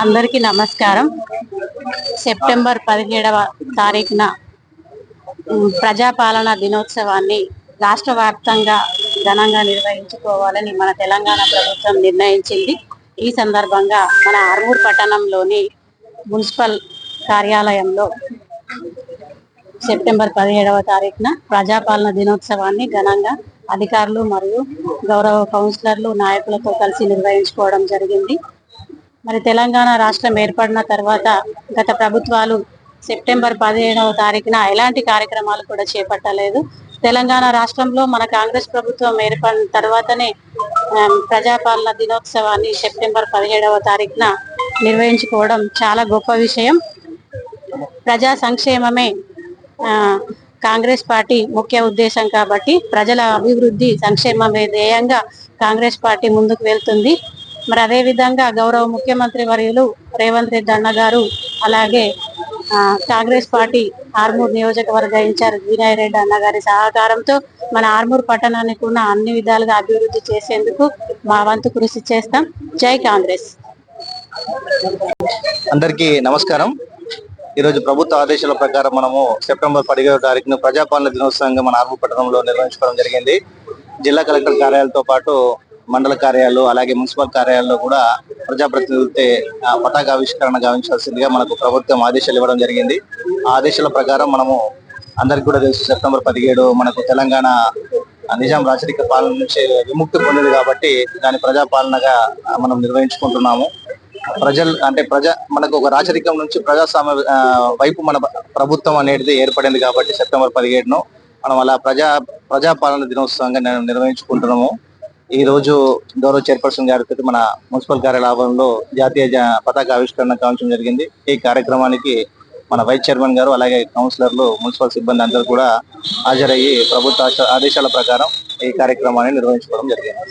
అందరికీ నమస్కారం. సెప్టెంబర్ 17వ తారీఖున ప్రజాపాలన దినోత్సవాన్ని రాష్ట్ర వ్యాప్తంగా ఘనంగా నిర్వహించుకోవాలని మన తెలంగాణ ప్రభుత్వం నిర్ణయించింది. ఈ సందర్భంగా మన ఆర్మూర్ పట్టణంలోని మున్సిపల్ కార్యాలయంలో సెప్టెంబర్ 17వ తారీఖున ప్రజాపాలన దినోత్సవాన్ని ఘనంగా అధికారులు మరియు గౌరవ కౌన్సిలర్లు నాయకులతో కలిసి నిర్వహించుకోవడం జరిగింది. మరి తెలంగాణ రాష్ట్రం ఏర్పడిన తర్వాత గత ప్రభుత్వాలు సెప్టెంబర్ 17వ తారీఖున ఎలాంటి కార్యక్రమాలు కూడా చేపట్టలేదు. తెలంగాణ రాష్ట్రంలో మన కాంగ్రెస్ ప్రభుత్వం ఏర్పడిన తర్వాతనే ప్రజాపాలన దినోత్సవాన్ని సెప్టెంబర్ 17వ తారీఖున నిర్వహించుకోవడం చాలా గొప్ప విషయం. ప్రజా సంక్షేమమే కాంగ్రెస్ పార్టీ ముఖ్య ఉద్దేశం కాబట్టి ప్రజల అభివృద్ధి సంక్షేమమే ధ్యేయంగా కాంగ్రెస్ పార్టీ ముందుకు వెళ్తుంది. మరి అదే విధంగా గౌరవ ముఖ్యమంత్రి వర్యులు రేవంత్ రెడ్డి అన్న గారు, అలాగే కాంగ్రెస్ పార్టీ ఆర్మూర్ నియోజకవర్గ ఇన్ఛార్జ్ వినయ్ రెడ్డి అన్న గారి సహకారంతో మన ఆర్మూర్ పట్టణాన్ని కూడా అన్ని విధాలుగా అభివృద్ధి చేసేందుకు మా వంతు కృషి చేస్తాం. జై కాంగ్రెస్. అందరికీ నమస్కారం. ఈరోజు ప్రభుత్వ ఆదేశాల ప్రకారం మనము సెప్టెంబర్ 17వ తారీఖున ప్రజాపాలన దినోత్సవంగా మన ఆర్మూర్ పట్టణంలో నిర్వహించుకోవడం జరిగింది. జిల్లా కలెక్టర్ కార్యాలయాలతో పాటు మండల కార్యాలయాలు అలాగే మున్సిపల్ కార్యాలయాల్లో కూడా ప్రజాప్రతినిధులతో పతాకావిష్కరణ గావించాల్సిందిగా మనకు ప్రభుత్వం ఆదేశాలు ఇవ్వడం జరిగింది. ఆ ఆదేశాల ప్రకారం మనము అందరికి కూడా తెలుసు, సెప్టెంబర్ 17 మనకు తెలంగాణ నిజాం రాచరిక పాలన నుంచి విముక్తి పొందింది కాబట్టి దాని ప్రజాపాలనగా మనం నిర్వహించుకుంటున్నాము. మనకు ఒక రాచరికం నుంచి ప్రజాస్వామ్య వైపు మన ప్రభుత్వం అనేది ఏర్పడింది కాబట్టి సెప్టెంబర్ 17ను మనం అలా ప్రజాపాలన దినోత్సవంగా నిర్వహించుకుంటున్నాము. ఈ రోజు గౌరవ చైర్పర్సన్ గారితో మన మున్సిపల్ కార్యాలయంలో జాతీయ పతాక ఆవిష్కరణ కావించడం జరిగింది. ఈ కార్యక్రమానికి మన వైస్ చైర్మన్ గారు అలాగే కౌన్సిలర్లు మున్సిపల్ సిబ్బంది అందరూ కూడా హాజరయ్యి ప్రభుత్వ ఆదేశాల ప్రకారం ఈ కార్యక్రమాన్ని నిర్వహించుకోవడం జరిగింది.